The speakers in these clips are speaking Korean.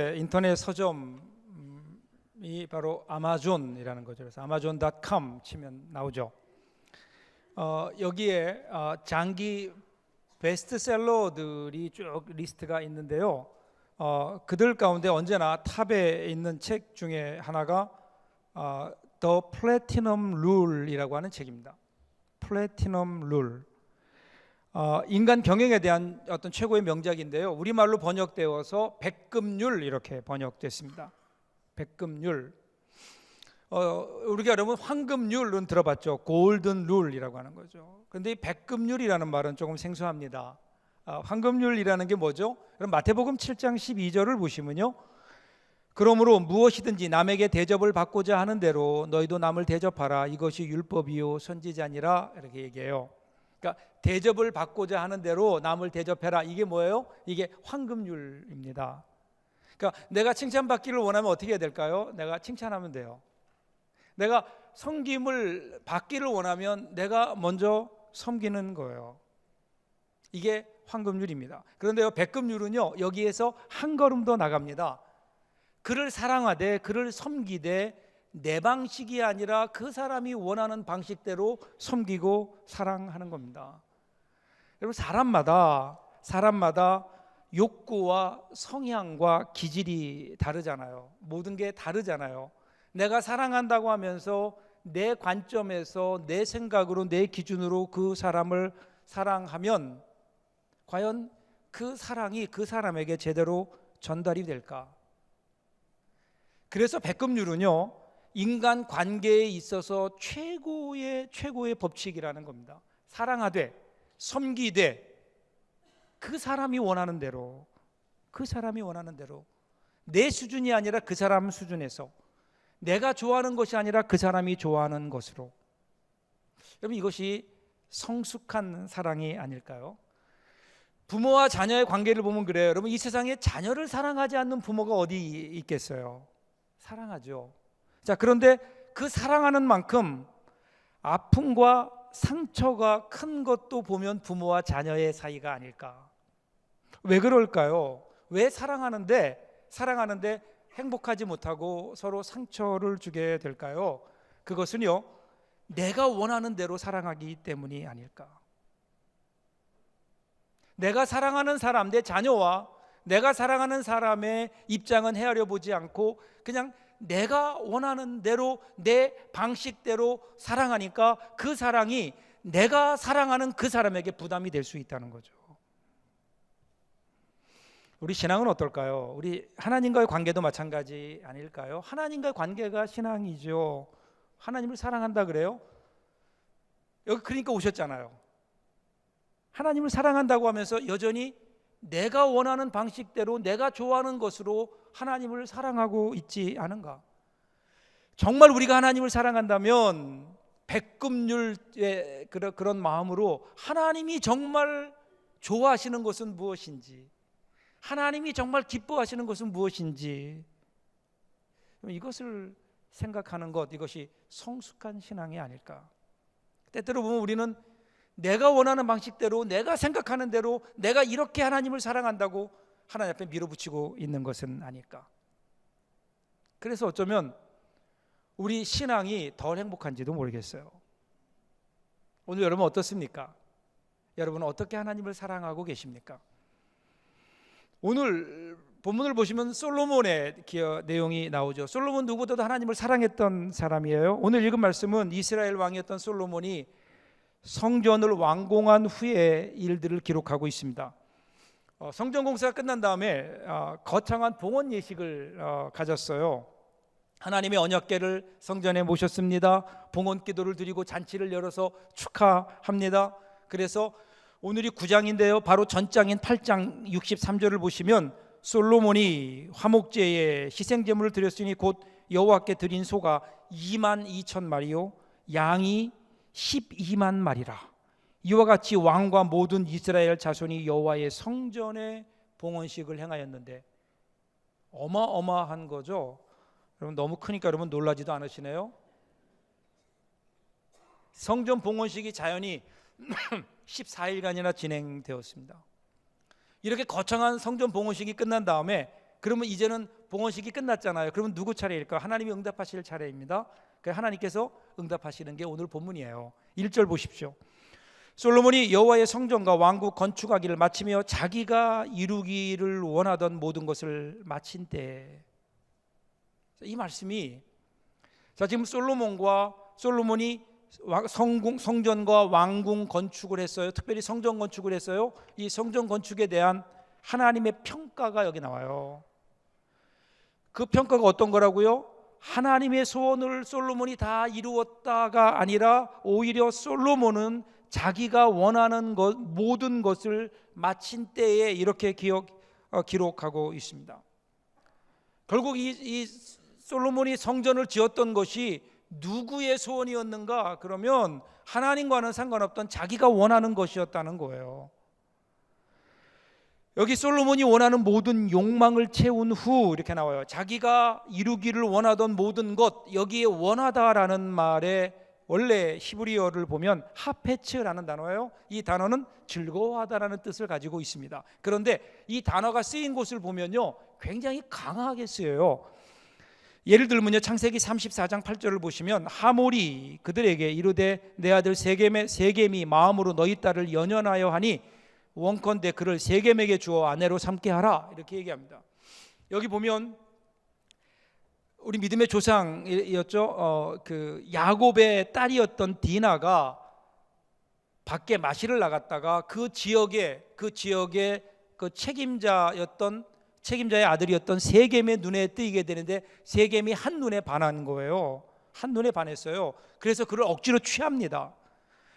인터넷 서점이 바로 아마존이라는 거죠. 그래서 amazon.com 치면 나오죠. 여기에 장기 베스트셀러들이 쭉 리스트가 있는데요. 그들 가운데 언제나 탑에 있는 책 중에 하나가 The Platinum Rule이라고 하는 책입니다. Platinum Rule. 인간 경영에 대한 어떤 최고의 명작인데요. 우리말로 번역되어서 백금률 이렇게 번역됐습니다. 백금률. 우리가 여러분 황금률은 들어봤죠. 골든 룰이라고 하는 거죠. 그런데 이 백금률이라는 말은 조금 생소합니다. 황금률이라는 게 뭐죠? 그럼 마태복음 7장 12절을 보시면요. 그러므로 무엇이든지 남에게 대접을 받고자 하는 대로 너희도 남을 대접하라. 이것이 율법이요 선지자니라 이렇게 얘기해요. 그러니까 대접을 받고자 하는 대로 남을 대접해라. 이게 뭐예요? 이게 황금률입니다. 그러니까 내가 칭찬받기를 원하면 어떻게 해야 될까요? 내가 칭찬하면 돼요. 내가 섬김을 받기를 원하면 내가 먼저 섬기는 거예요. 이게 황금률입니다. 그런데요, 백금률은요, 여기에서 한 걸음 더 나갑니다. 그를 사랑하되 그를 섬기되 내 방식이 아니라 그 사람이 원하는 방식대로 섬기고 사랑하는 겁니다. 여러분, 사람마다 욕구와 성향과 기질이 다르잖아요. 모든 게 다르잖아요. 내가 사랑한다고 하면서 내 관점에서 내 생각으로 내 기준으로 그 사람을 사랑하면 과연 그 사랑이 그 사람에게 제대로 전달이 될까? 그래서 백금률은요, 인간 관계에 있어서 최고의 법칙이라는 겁니다. 사랑하되 섬기되 그 사람이 원하는 대로 내 수준이 아니라 그 사람 수준에서, 내가 좋아하는 것이 아니라 그 사람이 좋아하는 것으로. 여러분, 이것이 성숙한 사랑이 아닐까요? 부모와 자녀의 관계를 보면 그래요. 여러분, 이 세상에 자녀를 사랑하지 않는 부모가 어디 있겠어요? 사랑하죠. 자, 그런데 그 사랑하는 만큼 아픔과 상처가 큰 것도 보면 부모와 자녀의 사이가 아닐까? 왜 그럴까요? 왜 사랑하는데 행복하지 못하고 서로 상처를 주게 될까요? 그것은요, 내가 원하는 대로 사랑하기 때문이 아닐까? 내가 사랑하는 사람, 내 자녀와 내가 사랑하는 사람의 입장은 헤아려 보지 않고 그냥 내가 원하는 대로 내 방식대로 사랑하니까 그 사랑이 내가 사랑하는 그 사람에게 부담이 될 수 있다는 거죠. 우리 신앙은 어떨까요? 우리 하나님과의 관계도 마찬가지 아닐까요? 하나님과의 관계가 신앙이죠. 하나님을 사랑한다 그래요? 여기 그러니까 오셨잖아요. 하나님을 사랑한다고 하면서 여전히 내가 원하는 방식대로 내가 좋아하는 것으로 하나님을 사랑하고 있지 않은가? 정말 우리가 하나님을 사랑한다면 백금률의 그런 마음으로 하나님이 정말 좋아하시는 것은 무엇인지, 하나님이 정말 기뻐하시는 것은 무엇인지, 이것을 생각하는 것, 이것이 성숙한 신앙이 아닐까? 때때로 보면 우리는 내가 원하는 방식대로, 내가 생각하는 대로, 내가 이렇게 하나님을 사랑한다고 하나님 앞에 밀어붙이고 있는 것은 아닐까? 그래서 어쩌면 우리 신앙이 덜 행복한지도 모르겠어요. 오늘 여러분 어떻습니까? 여러분은 어떻게 하나님을 사랑하고 계십니까? 오늘 본문을 보시면 솔로몬의 내용이 나오죠. 솔로몬 누구보다도 하나님을 사랑했던 사람이에요. 오늘 읽은 말씀은 이스라엘 왕이었던 솔로몬이 성전을 완공한 후의 일들을 기록하고 있습니다. 성전 공사가 끝난 다음에 거창한 봉헌 예식을 가졌어요. 하나님의 언약궤를 성전에 모셨습니다. 봉헌 기도를 드리고 잔치를 열어서 축하합니다. 그래서 오늘이 9장인데요. 바로 전장인 8장 63절을 보시면 솔로몬이 화목제에 희생제물을 드렸으니 곧 여호와께 드린 소가 2만 2천 마리요 양이 12만 마리라. 이와 같이 왕과 모든 이스라엘 자손이 여호와의 성전에 봉헌식을 행하였는데, 어마어마한 거죠. 여러분, 너무 크니까 여러분 놀라지도 않으시네요. 성전 봉헌식이 자연히 14일간이나 진행되었습니다. 이렇게 거창한 성전 봉헌식이 끝난 다음에 그러면 이제는 봉헌식이 끝났잖아요. 그러면 누구 차례일까? 하나님이 응답하실 차례입니다. 그래서 하나님께서 응답하시는 게 오늘 본문이에요. 1절 보십시오. 솔로몬이 여호와의 성전과 왕국 건축하기를 마치며 자기가 이루기를 원하던 모든 것을 마친 때, 이 말씀이 지금 솔로몬이 성전과 왕궁 건축을 했어요. 특별히 성전 건축을 했어요. 이 성전 건축에 대한 하나님의 평가가 여기 나와요. 그 평가가 어떤 거라고요? 하나님의 소원을 솔로몬이 다 이루었다가 아니라 오히려 솔로몬은 자기가 원하는 모든 것을 마친 때에 이렇게 기록하고 있습니다. 결국 이 솔로몬이 성전을 지었던 것이 누구의 소원이었는가? 그러면 하나님과는 상관없던 자기가 원하는 것이었다는 거예요. 여기 솔로몬이 원하는 모든 욕망을 채운 후 이렇게 나와요. 자기가 이루기를 원하던 모든 것, 여기에 원하다라는 말에 원래 히브리어를 보면 하페츠라는 단어예요. 이 단어는 즐거워하다라는 뜻을 가지고 있습니다. 그런데 이 단어가 쓰인 곳을 보면요, 굉장히 강하게 쓰여요. 예를 들면요, 창세기 34장 8절을 보시면 하몰이 그들에게 이르되 내 아들 세겜이 마음으로 너희 딸을 연연하여 하니 원컨대 그를 세겜에게 주어 아내로 삼게 하라, 이렇게 얘기합니다. 여기 보면 우리 믿음의 조상이었죠. 그 야곱의 딸이었던 디나가 밖에 마시를 나갔다가 그 지역의 그 책임자의 아들이었던 세겜의 눈에 띄게 되는데 세겜이 한눈에 반한 거예요. 한눈에 반했어요. 그래서 그를 억지로 취합니다.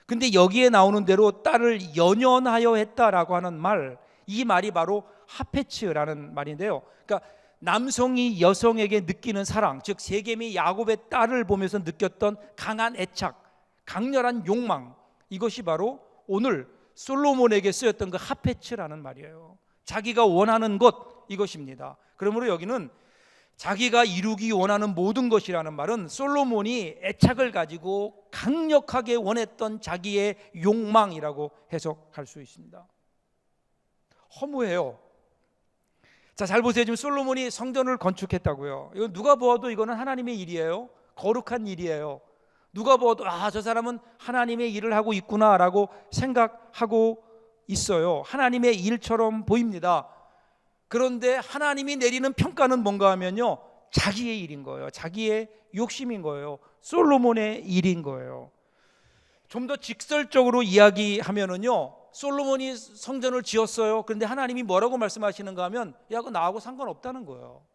근데 여기에 나오는 대로 딸을 연연하여 했다라고 하는 말, 이 말이 바로 하페츠라는 말인데요. 그러니까 남성이 여성에게 느끼는 사랑, 즉 세겜이 야곱의 딸을 보면서 느꼈던 강한 애착, 강렬한 욕망, 이것이 바로 오늘 솔로몬에게 쓰였던 그 하페츠라는 말이에요. 자기가 원하는 것, 이것입니다. 그러므로 여기는 자기가 이루기 원하는 모든 것이라는 말은 솔로몬이 애착을 가지고 강력하게 원했던 자기의 욕망이라고 해석할 수 있습니다. 허무해요. 자, 잘 보세요. 지금 솔로몬이 성전을 건축했다고요. 이건 누가 보아도 이거는 하나님의 일이에요. 거룩한 일이에요. 누가 보아도 저 사람은 하나님의 일을 하고 있구나라고 생각하고 있어요. 하나님의 일처럼 보입니다. 그런데 하나님이 내리는 평가는 뭔가 하면요, 자기의 일인 거예요. 자기의 욕심인 거예요. 솔로몬의 일인 거예요. 좀 더 직설적으로 이야기하면은요, 솔로몬이 성전을 지었어요. 그런데 하나님이 뭐라고 말씀하시는가 하면, 야, 그거 나하고 상관없다는 거예요.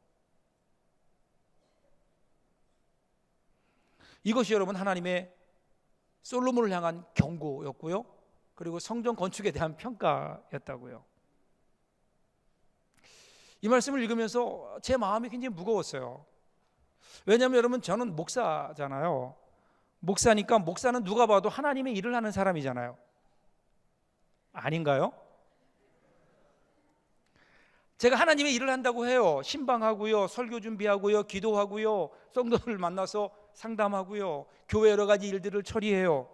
이것이 여러분 하나님의 솔로몬을 향한 경고였고요, 그리고 성전 건축에 대한 평가였다고요. 이 말씀을 읽으면서 제 마음이 굉장히 무거웠어요. 왜냐하면 여러분, 저는 목사잖아요. 목사니까 목사는 누가 봐도 하나님의 일을 하는 사람이잖아요. 아닌가요? 제가 하나님의 일을 한다고 해요. 신방하고요, 설교 준비하고요, 기도하고요, 성도들 만나서 상담하고요, 교회 여러 가지 일들을 처리해요.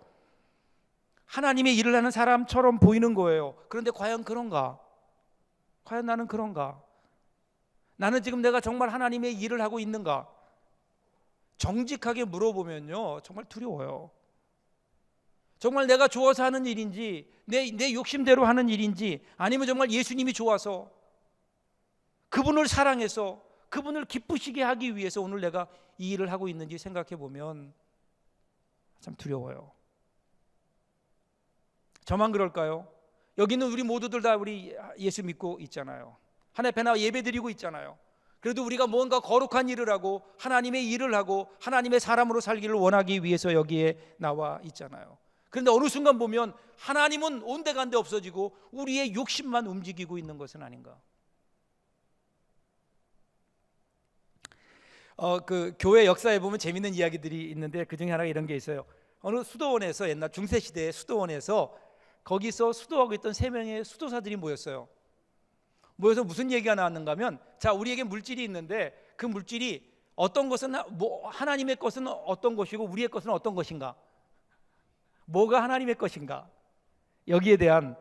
하나님의 일을 하는 사람처럼 보이는 거예요. 그런데 과연 그런가? 과연 나는 그런가? 나는 지금 내가 정말 하나님의 일을 하고 있는가? 정직하게 물어보면요, 정말 두려워요. 정말 내가 좋아서 하는 일인지, 내 욕심대로 하는 일인지, 아니면 정말 예수님이 좋아서, 그분을 사랑해서 그분을 기쁘시게 하기 위해서 오늘 내가 이 일을 하고 있는지 생각해 보면 참 두려워요. 저만 그럴까요? 여기는 우리 모두들 다 우리 예수 믿고 있잖아요. 하나님 앞에 나와 예배드리고 있잖아요. 그래도 우리가 뭔가 거룩한 일을 하고 하나님의 일을 하고 하나님의 사람으로 살기를 원하기 위해서 여기에 나와 있잖아요. 그런데 어느 순간 보면 하나님은 온데간데 없어지고 우리의 욕심만 움직이고 있는 것은 아닌가? 그 교회 역사에 보면 재밌는 이야기들이 있는데 그 중에 하나가 이런 게 있어요. 어느 수도원에서, 옛날 중세 시대의 수도원에서, 거기서 수도하고 있던 3명의 수도사들이 모였어요. 모여서 무슨 얘기가 나왔는가 하면, 자, 우리에게 물질이 있는데 그 물질이 어떤 것은 하나님의 것은 어떤 것이고 우리의 것은 어떤 것인가? 뭐가 하나님의 것인가? 여기에 대한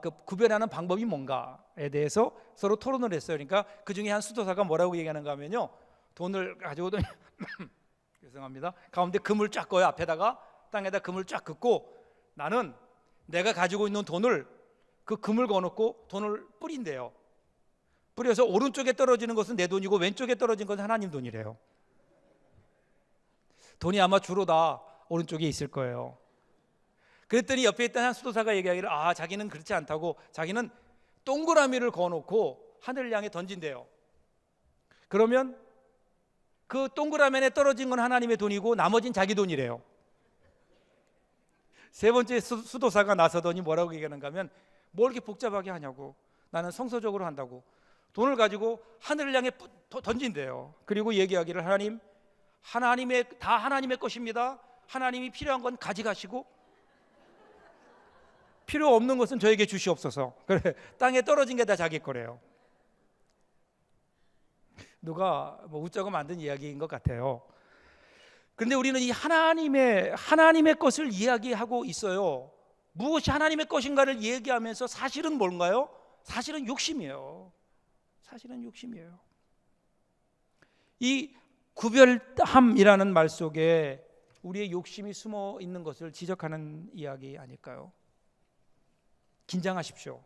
그 구별하는 방법이 뭔가? 수도사에 대해서 서로 토론을 했어요. 그러니까 그 중에 한 수도사가 뭐라고 얘기하는가 하면요, 돈을 가져오더니 죄송합니다, 가운데 금을 쫙 꺼요. 앞에다가 땅에다 금을 쫙 긋고, 나는 내가 가지고 있는 돈을 그 금을 거놓고 돈을 뿌린대요. 뿌려서 오른쪽에 떨어지는 것은 내 돈이고 왼쪽에 떨어진 것은 하나님 돈이래요. 돈이 아마 주로 다 오른쪽에 있을 거예요. 그랬더니 옆에 있던 한 수도사가 얘기하기를, 자기는 그렇지 않다고, 자기는 동그라미를 거놓고 하늘을 향해 던진대요. 그러면 그 동그라미 안에 떨어진 건 하나님의 돈이고 나머진 자기 돈이래요. 세 번째 수도사가 나서더니 뭐라고 얘기하는가 하면, 뭘 이렇게 복잡하게 하냐고, 나는 성서적으로 한다고. 돈을 가지고 하늘을 향해 던진대요. 그리고 얘기하기를, 다 하나님의 것입니다. 하나님이 필요한 건 가져가시고 필요 없는 것은 저에게 주시옵소서. 그래, 땅에 떨어진 게 다 자기 거래요. 누가 웃자고 만든 이야기인 것 같아요. 그런데 우리는 이 하나님의 것을 이야기하고 있어요. 무엇이 하나님의 것인가를 얘기하면서 사실은 뭔가요? 사실은 욕심이에요. 이 구별함이라는 말 속에 우리의 욕심이 숨어 있는 것을 지적하는 이야기 아닐까요? 긴장하십시오.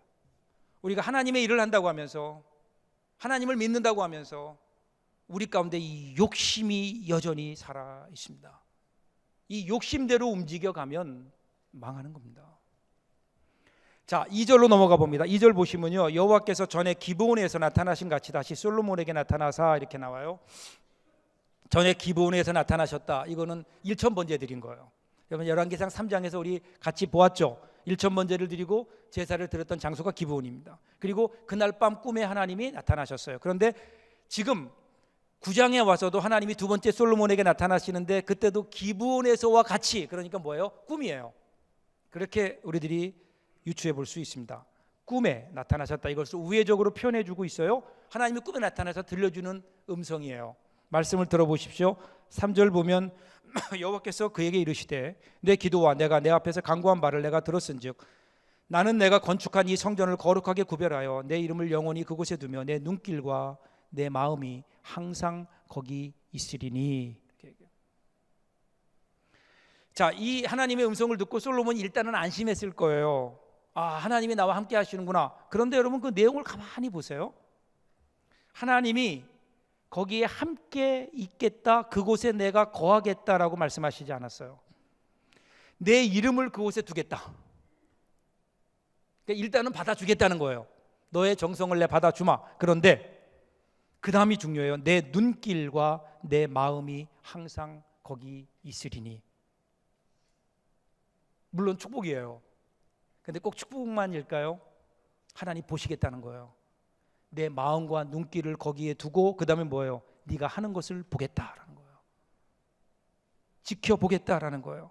우리가 하나님의 일을 한다고 하면서, 하나님을 믿는다고 하면서 우리 가운데 이 욕심이 여전히 살아 있습니다. 이 욕심대로 움직여가면 망하는 겁니다. 자, 2절로 넘어가 봅니다. 2절 보시면요, 여호와께서 전에 기브온에서 나타나신 같이 다시 솔로몬에게 나타나사, 이렇게 나와요. 전에 기브온에서 나타나셨다. 이거는 일천번제 드린 거예요. 여러분, 열왕기상 3장에서 우리 같이 보았죠. 일천번제를 드리고 제사를 드렸던 장소가 기브온입니다. 그리고 그날 밤 꿈에 하나님이 나타나셨어요. 그런데 지금 9장에 와서도 하나님이 두 번째 솔로몬에게 나타나시는데, 그때도 기브온에서와 같이, 그러니까 뭐예요? 꿈이에요. 그렇게 우리들이 유추해 볼 수 있습니다. 꿈에 나타나셨다. 이것을 우회적으로 표현해 주고 있어요. 하나님이 꿈에 나타나서 들려주는 음성이에요. 말씀을 들어보십시오. 3절 보면 여호와께서 그에게 이르시되, 내 기도와 내가 내 앞에서 간구한 바를 내가 들었은즉 나는 내가 건축한 이 성전을 거룩하게 구별하여 내 이름을 영원히 그곳에 두며 내 눈길과 내 마음이 항상 거기 있으리니. 자, 이 하나님의 음성을 듣고 솔로몬이 일단은 안심했을 거예요. 하나님이 나와 함께 하시는구나. 그런데 여러분, 그 내용을 가만히 보세요. 하나님이 거기에 함께 있겠다, 그곳에 내가 거하겠다라고 말씀하시지 않았어요. 내 이름을 그곳에 두겠다. 그러니까 일단은 받아주겠다는 거예요. 너의 정성을 내 받아주마. 그런데 그 다음이 중요해요. 내 눈길과 내 마음이 항상 거기 있으리니. 물론 축복이에요. 근데 꼭 축복만일까요? 하나님 보시겠다는 거예요. 내 마음과 눈길을 거기에 두고 그 다음에 뭐예요? 네가 하는 것을 보겠다라는 거예요. 지켜보겠다라는 거예요.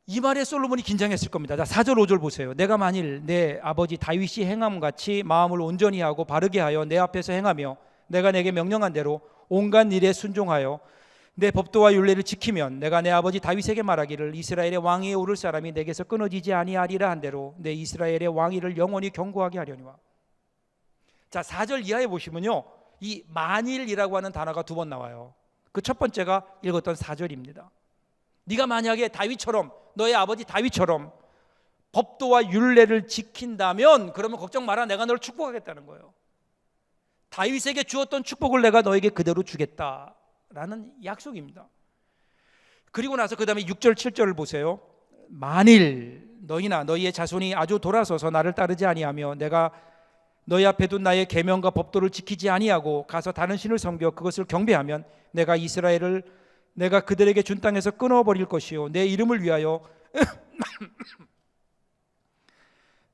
이 말에 솔로몬이 긴장했을 겁니다. 자, 4절 5절 보세요. 내가 만일 내 아버지 다윗이 행함같이 마음을 온전히 하고 바르게 하여 내 앞에서 행하며 내가 내게 명령한 대로 온갖 일에 순종하여 내 법도와 율례를 지키면 내가 내 아버지 다윗에게 말하기를 이스라엘의 왕위에 오를 사람이 내게서 끊어지지 아니하리라 한 대로 내 이스라엘의 왕위를 영원히 견고하게 하려니와. 자, 4절 이하에 보시면요, 이 만일이라고 하는 단어가 두 번 나와요. 그 첫 번째가 읽었던 4절입니다. 네가 만약에 다윗처럼, 너의 아버지 다윗처럼 법도와 율례를 지킨다면 그러면 걱정 마라, 내가 너를 축복하겠다는 거예요. 다윗에게 주었던 축복을 내가 너에게 그대로 주겠다 라는 약속입니다. 그리고 나서 그 다음에 6절 7절을 보세요. 만일 너희나 너희의 자손이 아주 돌아서서 나를 따르지 아니하며 내가 너희 앞에 둔 나의 계명과 법도를 지키지 아니하고 가서 다른 신을 섬겨 그것을 경배하면 내가 이스라엘을 내가 그들에게 준 땅에서 끊어버릴 것이요 내 이름을 위하여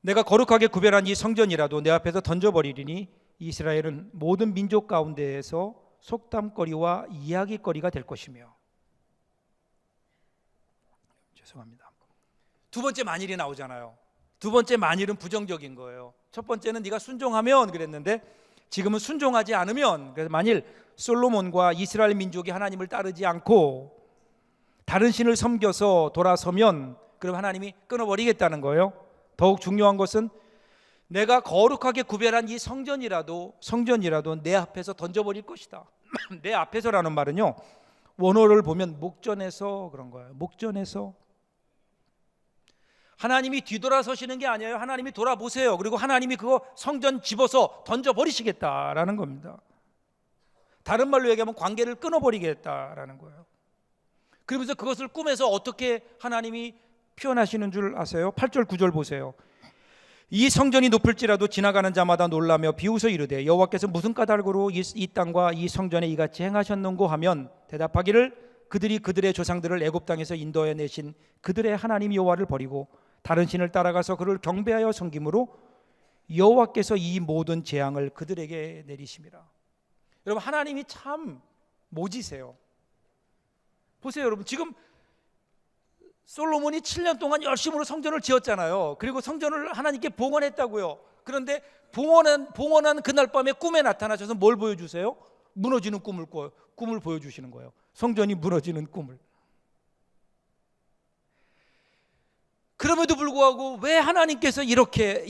내가 거룩하게 구별한 이 성전이라도 내 앞에서 던져버리리니 이스라엘은 모든 민족 가운데에서 속담거리와 이야기거리가 될 것이며. 죄송합니다. 두 번째 만일이 나오잖아요. 두 번째 만일은 부정적인 거예요. 첫 번째는 네가 순종하면 그랬는데 지금은 순종하지 않으면. 그래서 만일 솔로몬과 이스라엘 민족이 하나님을 따르지 않고 다른 신을 섬겨서 돌아서면 그럼 하나님이 끊어버리겠다는 거예요. 더욱 중요한 것은 내가 거룩하게 구별한 이 성전이라도 내 앞에서 던져버릴 것이다. 내 앞에서라는 말은요, 원어를 보면 목전에서 그런 거예요. 목전에서. 하나님이 뒤돌아서시는 게 아니에요. 하나님이 돌아보세요. 그리고 하나님이 그거 성전 집어서 던져버리시겠다라는 겁니다. 다른 말로 얘기하면 관계를 끊어버리겠다라는 거예요. 그러면서 그것을 꿈에서 어떻게 하나님이 표현하시는 줄 아세요? 8절 9절 보세요. 이 성전이 높을지라도 지나가는 자마다 놀라며 비웃어 이르되 여호와께서 무슨 까닭으로 이 땅과 이 성전에 이같이 행하셨는고 하면 대답하기를 그들이 그들의 조상들을 애굽 땅에서 인도해 내신 그들의 하나님 여호와를 버리고 다른 신을 따라가서 그를 경배하여 섬김으로 여호와께서 이 모든 재앙을 그들에게 내리심이라. 여러분, 하나님이 참 모지세요. 보세요, 여러분. 지금 솔로몬이 7년 동안 열심으로 성전을 지었잖아요. 그리고 성전을 하나님께 봉헌했다고요. 그런데 봉헌한 그날 밤에 꿈에 나타나셔서 뭘 보여주세요? 무너지는 꿈을 보여주시는 거예요. 성전이 무너지는 꿈을. 그럼에도 불구하고 왜 하나님께서 이렇게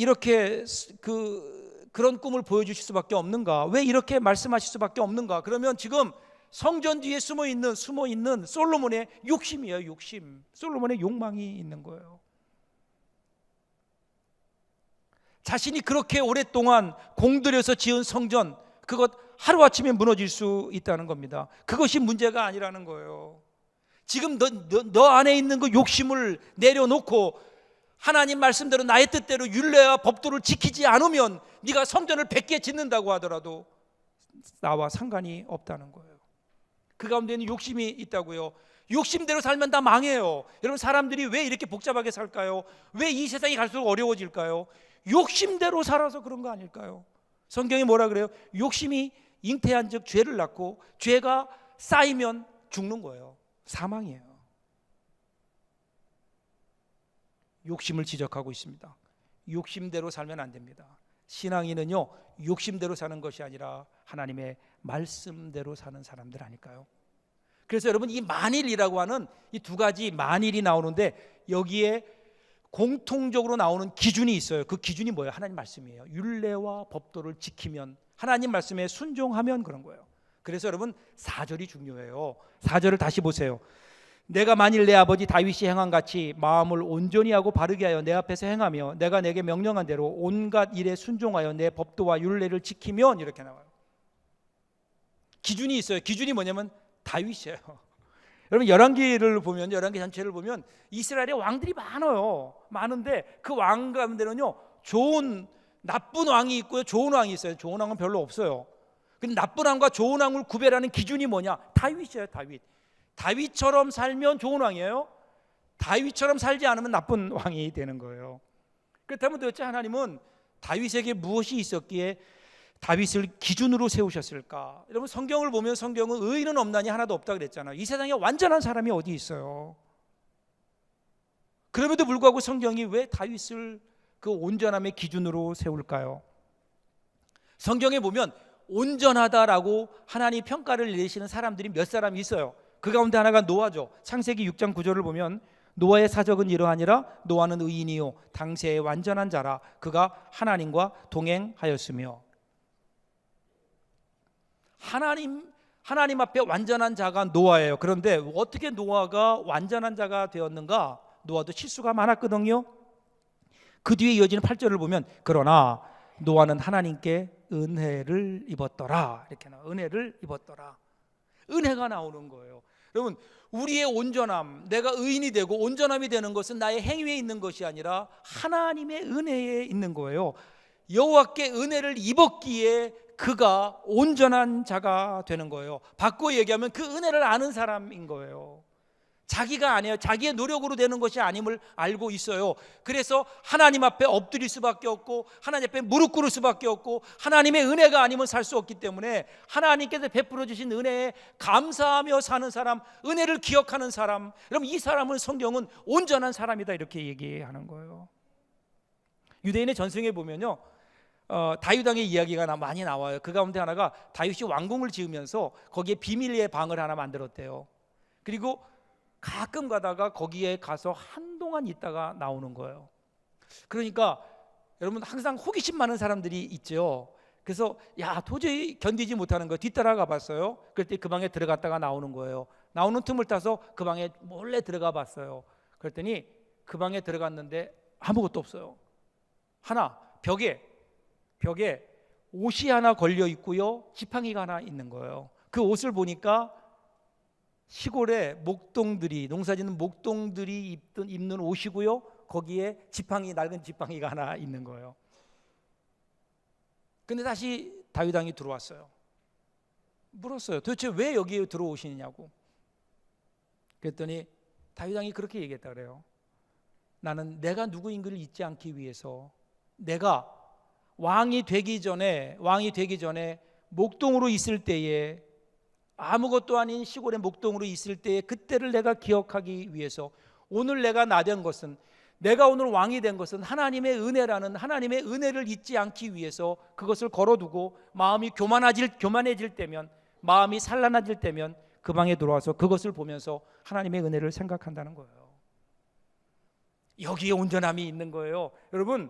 그런 꿈을 보여주실 수밖에 없는가? 왜 이렇게 말씀하실 수밖에 없는가? 그러면 지금 성전 뒤에 숨어 있는 솔로몬의 욕심이에요. 욕심. 솔로몬의 욕망이 있는 거예요. 자신이 그렇게 오랫동안 공들여서 지은 성전, 그것 하루아침에 무너질 수 있다는 겁니다. 그것이 문제가 아니라는 거예요. 지금 너 안에 있는 그 욕심을 내려놓고 하나님 말씀대로 나의 뜻대로 율례와 법도를 지키지 않으면 네가 성전을 100개 짓는다고 하더라도 나와 상관이 없다는 거예요. 그 가운데는 욕심이 있다고요. 욕심대로 살면 다 망해요. 여러분, 사람들이 왜 이렇게 복잡하게 살까요? 왜 이 세상이 갈수록 어려워질까요? 욕심대로 살아서 그런 거 아닐까요? 성경이 뭐라 그래요? 욕심이 잉태한 즉 죄를 낳고 죄가 쌓이면 죽는 거예요. 사망이에요. 욕심을 지적하고 있습니다. 욕심대로 살면 안 됩니다. 신앙인은요, 욕심대로 사는 것이 아니라 하나님의 말씀대로 사는 사람들 아닐까요? 그래서 여러분, 이 만일이라고 하는 이 두 가지 만일이 나오는데 여기에 공통적으로 나오는 기준이 있어요. 그 기준이 뭐예요? 하나님 말씀이에요. 율례와 법도를 지키면, 하나님 말씀에 순종하면 그런 거예요. 그래서 여러분, 4절이 중요해요. 4절을 다시 보세요. 내가 만일 내 아버지 다윗이 행한 같이 마음을 온전히 하고 바르게 하여 내 앞에서 행하며 내가 내게 명령한 대로 온갖 일에 순종하여 내 법도와 율례를 지키면, 이렇게 나와요. 기준이 있어요. 기준이 뭐냐면 다윗이에요. 여러분, 열왕기를 보면, 열왕기 전체를 보면 이스라엘에 왕들이 많은데 그 왕 가운데는요, 나쁜 왕이 있고요, 좋은 왕이 있어요. 좋은 왕은 별로 없어요. 근데 나쁜 왕과 좋은 왕을 구별하는 기준이 뭐냐? 다윗이에요. 다윗처럼 살면 좋은 왕이에요. 다윗처럼 살지 않으면 나쁜 왕이 되는 거예요. 그렇다면 도대체 하나님은 다윗에게 무엇이 있었기에 다윗을 기준으로 세우셨을까? 여러분, 성경을 보면 성경은 의인은 없나니 하나도 없다 그랬잖아요. 이 세상에 완전한 사람이 어디 있어요? 그럼에도 불구하고 성경이 왜 다윗을 그 온전함의 기준으로 세울까요? 성경에 보면 온전하다라고 하나님 평가를 내리시는 사람들이 몇 사람이 있어요. 그 가운데 하나가 노아죠. 창세기 6장 9절을 보면 노아의 사적은 이러하니라. 노아는 의인이요 당세의 완전한 자라. 그가 하나님과 동행하였으며. 하나님 앞에 완전한 자가 노아예요. 그런데 어떻게 노아가 완전한 자가 되었는가? 노아도 실수가 많았거든요. 그 뒤에 이어지는 8절을 보면 그러나 노아는 하나님께 은혜를 입었더라. 이렇게 나와요. 은혜를 입었더라. 은혜가 나오는 거예요. 여러분, 우리의 온전함, 내가 의인이 되고 온전함이 되는 것은 나의 행위에 있는 것이 아니라 하나님의 은혜에 있는 거예요. 여호와께 은혜를 입었기에 그가 온전한 자가 되는 거예요. 바꿔 얘기하면 그 은혜를 아는 사람인 거예요. 자기가 아니에요. 자기의 노력으로 되는 것이 아님을 알고 있어요. 그래서 하나님 앞에 엎드릴 수밖에 없고 하나님 앞에 무릎 꿇을 수밖에 없고 하나님의 은혜가 아니면 살 수 없기 때문에 하나님께서 베풀어 주신 은혜에 감사하며 사는 사람, 은혜를 기억하는 사람, 여러분, 이 사람은 성경은 온전한 사람이다 이렇게 얘기하는 거예요. 유대인의 전승에 보면요, 다윗 왕의 이야기가 많이 나와요. 그 가운데 하나가 다윗이 왕궁을 지으면서 거기에 비밀리에 방을 하나 만들었대요. 그리고 가끔 가다가 거기에 가서 한동안 있다가 나오는 거예요. 그러니까 여러분 항상 호기심 많은 사람들이 있죠. 그래서 야 도저히 견디지 못하는 거 뒤따라가 봤어요. 그럴 때 그 방에 들어갔다가 나오는 거예요. 나오는 틈을 타서 그 방에 몰래 들어가 봤어요. 그랬더니 그 방에 들어갔는데 아무것도 없어요. 하나 벽에 옷이 하나 걸려 있고요, 지팡이가 하나 있는 거예요. 그 옷을 보니까 시골에 목동들이, 농사짓는 목동들이 입는 옷이고요, 거기에 낡은 지팡이가 하나 있는 거예요. 근데 다시 다윗 왕이 들어왔어요. 물었어요. 도대체 왜 여기에 들어오시느냐고. 그랬더니 다윗 왕이 그렇게 얘기했다 그래요. 나는 내가 누구인지를 잊지 않기 위해서, 내가 왕이 되기 전에 목동으로 있을 때에, 아무것도 아닌 시골의 목동으로 있을 때에 그때를 내가 기억하기 위해서, 오늘 내가 나된 것은, 내가 오늘 왕이 된 것은 하나님의 은혜라는 하나님의 은혜를 잊지 않기 위해서 그것을 걸어두고 마음이 교만해질 때면, 마음이 산란해질 때면 그 방에 들어와서 그것을 보면서 하나님의 은혜를 생각한다는 거예요. 여기에 온전함이 있는 거예요. 여러분,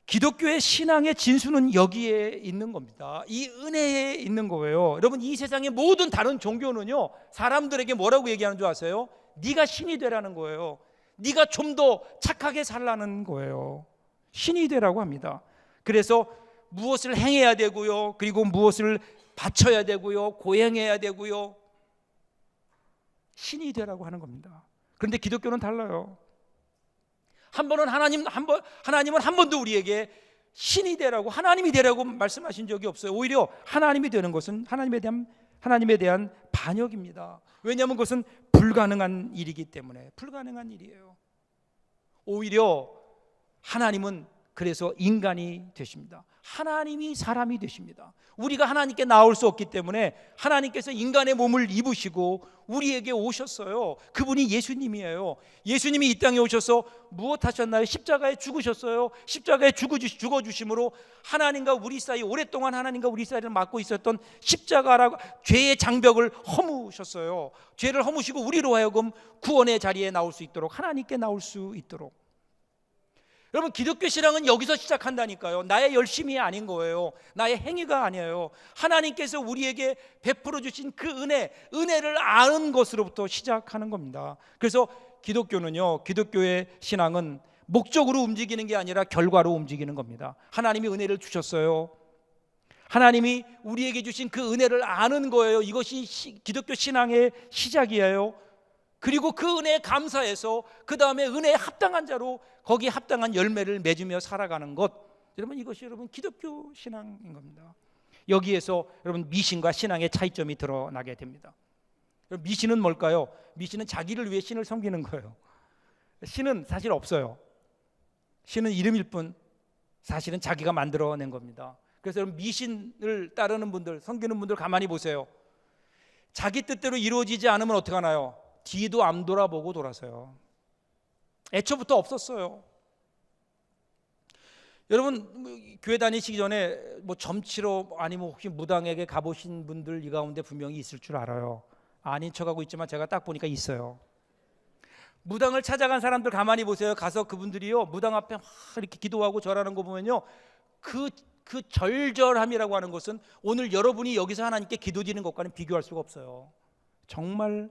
기독교의 신앙의 진수는 여기에 있는 겁니다. 이 은혜에 있는 거예요. 여러분, 이 세상의 모든 다른 종교는요, 사람들에게 뭐라고 얘기하는 줄 아세요? 네가 신이 되라는 거예요. 네가 좀 더 착하게 살라는 거예요. 신이 되라고 합니다. 그래서 무엇을 행해야 되고요, 그리고 무엇을 바쳐야 되고요, 고행해야 되고요, 신이 되라고 하는 겁니다. 그런데 기독교는 달라요. 하나님은 한 번도 우리에게 신이 되라고, 하나님이 되라고 말씀하신 적이 없어요. 오히려 하나님이 되는 것은 하나님에 대한 반역입니다. 왜냐하면 그것은 불가능한 일이기 때문에. 불가능한 일이에요. 오히려 하나님은 그래서 인간이 되십니다. 하나님이 사람이 되십니다. 우리가 하나님께 나올 수 없기 때문에 하나님께서 인간의 몸을 입으시고 우리에게 오셨어요. 그분이 예수님이에요. 예수님이 이 땅에 오셔서 무엇 하셨나요? 십자가에 죽으셨어요. 십자가에 죽어주심으로 하나님과 우리 사이, 오랫동안 하나님과 우리 사이를 막고 있었던 십자가라고 죄의 장벽을 허무셨어요. 죄를 허무시고 우리로 하여금 구원의 자리에 나올 수 있도록, 하나님께 나올 수 있도록. 여러분, 기독교 신앙은 여기서 시작한다니까요. 나의 열심이 아닌 거예요. 나의 행위가 아니에요. 하나님께서 우리에게 베풀어 주신 그 은혜를 아는 것으로부터 시작하는 겁니다. 그래서 기독교의 신앙은 목적으로 움직이는 게 아니라 결과로 움직이는 겁니다. 하나님이 은혜를 주셨어요. 하나님이 우리에게 주신 그 은혜를 아는 거예요. 이것이 기독교 신앙의 시작이에요. 그리고 그 은혜에 감사해서 그 다음에 은혜에 합당한 자로 거기에 합당한 열매를 맺으며 살아가는 것, 여러분, 이것이 여러분 기독교 신앙인 겁니다. 여기에서 여러분 미신과 신앙의 차이점이 드러나게 됩니다. 미신은 뭘까요? 미신은 자기를 위해 신을 섬기는 거예요. 신은 사실 없어요. 신은 이름일 뿐 사실은 자기가 만들어낸 겁니다. 그래서 여러분, 미신을 따르는 분들, 섬기는 분들 가만히 보세요. 자기 뜻대로 이루어지지 않으면 어떻게 하나요? 뒤도 안 돌아보고 돌아서요. 애초부터 없었어요. 여러분, 교회 다니시기 전에 점치러 아니면 혹시 무당에게 가보신 분들 이 가운데 분명히 있을 줄 알아요. 아닌 척하고 있지만 제가 딱 보니까 있어요. 무당을 찾아간 사람들 가만히 보세요. 가서 그분들이요, 무당 앞에 막 이렇게 기도하고 절하는 거 보면요, 그 절절함이라고 하는 것은 오늘 여러분이 여기서 하나님께 기도드리는 것과는 비교할 수가 없어요. 정말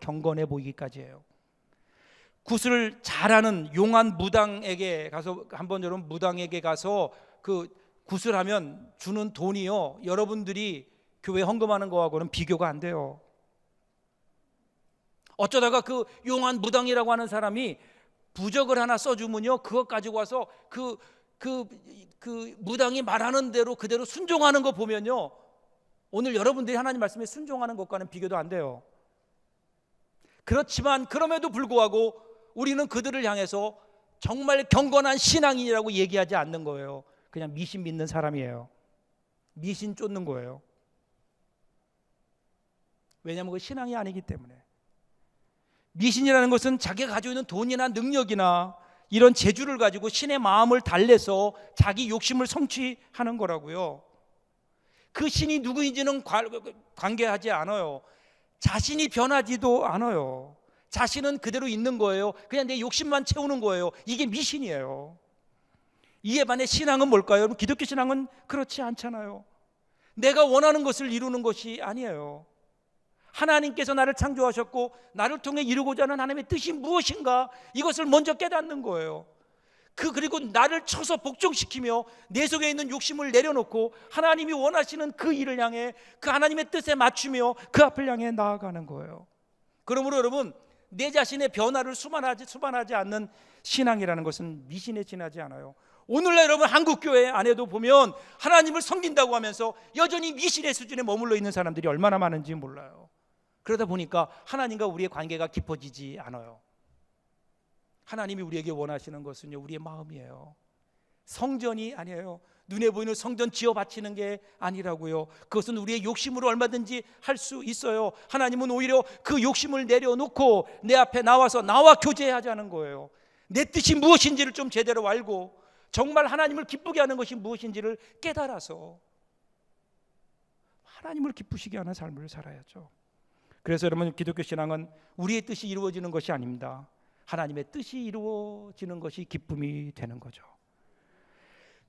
경건해 보이기까지 해요. 굿을 잘하는 용한 무당에게 가서, 한번 여러분 무당에게 가서 그 굿을 하면 주는 돈이요, 여러분들이 교회 헌금하는 거하고는 비교가 안 돼요. 어쩌다가 그 용한 무당이라고 하는 사람이 부적을 하나 써주면요, 그것 가지고 와서 그 무당이 말하는 대로 그대로 순종하는 거 보면요, 오늘 여러분들이 하나님 말씀에 순종하는 것과는 비교도 안 돼요. 그렇지만 그럼에도 불구하고 우리는 그들을 향해서 정말 경건한 신앙인이라고 얘기하지 않는 거예요. 그냥 미신 믿는 사람이에요. 미신 쫓는 거예요. 왜냐하면 그 신앙이 아니기 때문에. 미신이라는 것은 자기가 가지고 있는 돈이나 능력이나 이런 재주를 가지고 신의 마음을 달래서 자기 욕심을 성취하는 거라고요. 그 신이 누구인지는 관계하지 않아요. 자신이 변하지도 않아요. 자신은 그대로 있는 거예요. 그냥 내 욕심만 채우는 거예요. 이게 미신이에요. 이에 반해 신앙은 뭘까요? 여러분, 기독교 신앙은 그렇지 않잖아요. 내가 원하는 것을 이루는 것이 아니에요. 하나님께서 나를 창조하셨고 나를 통해 이루고자 하는 하나님의 뜻이 무엇인가, 이것을 먼저 깨닫는 거예요. 그리고 나를 쳐서 복종시키며 내 속에 있는 욕심을 내려놓고 하나님이 원하시는 그 일을 향해 그 하나님의 뜻에 맞추며 그 앞을 향해 나아가는 거예요. 그러므로 여러분, 내 자신의 변화를 수반하지 않는 신앙이라는 것은 미신에 지나지 않아요. 오늘날 여러분, 한국교회 안에도 보면 하나님을 섬긴다고 하면서 여전히 미신의 수준에 머물러 있는 사람들이 얼마나 많은지 몰라요. 그러다 보니까 하나님과 우리의 관계가 깊어지지 않아요. 하나님이 우리에게 원하시는 것은요, 우리의 마음이에요. 성전이 아니에요. 눈에 보이는 성전 지어 바치는 게 아니라고요. 그것은 우리의 욕심으로 얼마든지 할 수 있어요. 하나님은 오히려 그 욕심을 내려놓고 내 앞에 나와서 나와 교제하자는 거예요. 내 뜻이 무엇인지를 좀 제대로 알고 정말 하나님을 기쁘게 하는 것이 무엇인지를 깨달아서 하나님을 기쁘시게 하는 삶을 살아야죠. 그래서 여러분, 기독교 신앙은 우리의 뜻이 이루어지는 것이 아닙니다. 하나님의 뜻이 이루어지는 것이 기쁨이 되는 거죠.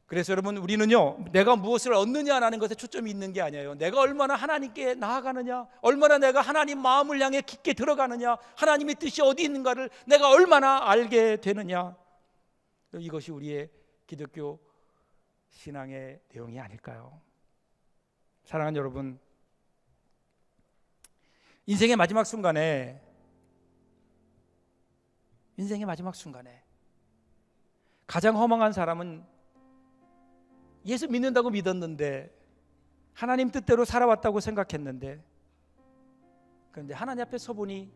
그래서 여러분, 우리는요, 내가 무엇을 얻느냐라는 것에 초점이 있는 게 아니에요. 내가 얼마나 하나님께 나아가느냐, 얼마나 내가 하나님 마음을 향해 깊게 들어가느냐, 하나님의 뜻이 어디 있는가를 내가 얼마나 알게 되느냐, 이것이 우리의 기독교 신앙의 내용이 아닐까요? 사랑하는 여러분, 인생의 마지막 순간에 가장 허망한 사람은 예수 믿는다고 믿었는데 하나님 뜻대로 살아왔다고 생각했는데, 그런데 하나님 앞에 서보니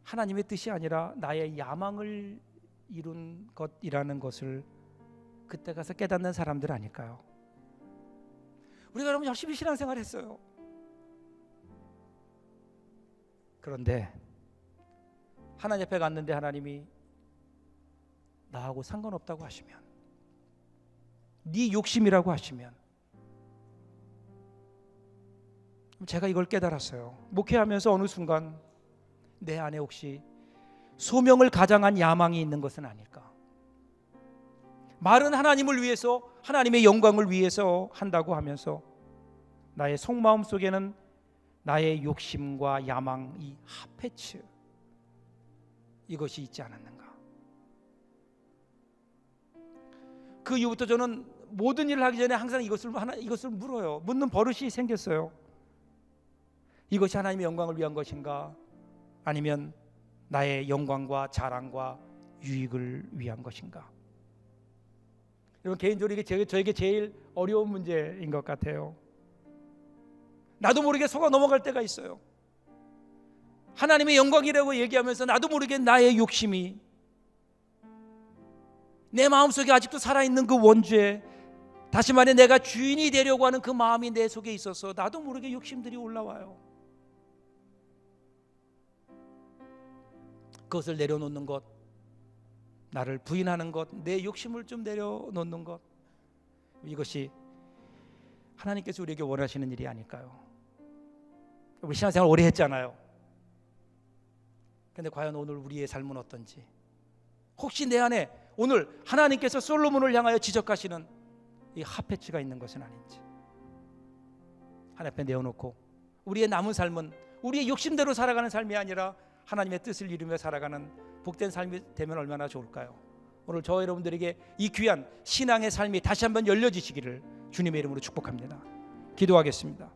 하나님의 뜻이 아니라 나의 야망을 이룬 것이라는 것을 그때 가서 깨닫는 사람들 아닐까요? 우리가 여러분 열심히 신앙생활 했어요. 그런데 하나님 앞에 갔는데 하나님이 나하고 상관없다고 하시면, 네 욕심이라고 하시면, 제가 이걸 깨달았어요. 목회하면서 어느 순간 내 안에 혹시 소명을 가장한 야망이 있는 것은 아닐까? 말은 하나님을 위해서, 하나님의 영광을 위해서 한다고 하면서 나의 속마음 속에는 나의 욕심과 야망, 이 하페츠, 이것이 있지 않았는가? 그 이후부터 저는 모든 일을 하기 전에 항상 이것을 물어요. 묻는 버릇이 생겼어요. 이것이 하나님의 영광을 위한 것인가? 아니면 나의 영광과 자랑과 유익을 위한 것인가? 여러분, 개인적으로 이게 저에게 제일 어려운 문제인 것 같아요. 나도 모르게 속아 넘어갈 때가 있어요. 하나님의 영광이라고 얘기하면서 나도 모르게 나의 욕심이, 내 마음속에 아직도 살아있는 그 원죄, 다시 말해 내가 주인이 되려고 하는 그 마음이 내 속에 있어서 나도 모르게 욕심들이 올라와요. 그것을 내려놓는 것, 나를 부인하는 것, 내 욕심을 좀 내려놓는 것, 이것이 하나님께서 우리에게 원하시는 일이 아닐까요? 우리 신앙생활 오래 했잖아요. 그런데 과연 오늘 우리의 삶은 어떤지, 혹시 내 안에 오늘 하나님께서 솔로몬을 향하여 지적하시는 이 하페츠가 있는 것은 아닌지 하나님 앞에 내어놓고 우리의 남은 삶은 우리의 욕심대로 살아가는 삶이 아니라 하나님의 뜻을 이루며 살아가는 복된 삶이 되면 얼마나 좋을까요? 오늘 저와 여러분들에게 이 귀한 신앙의 삶이 다시 한번 열려지시기를 주님의 이름으로 축복합니다. 기도하겠습니다.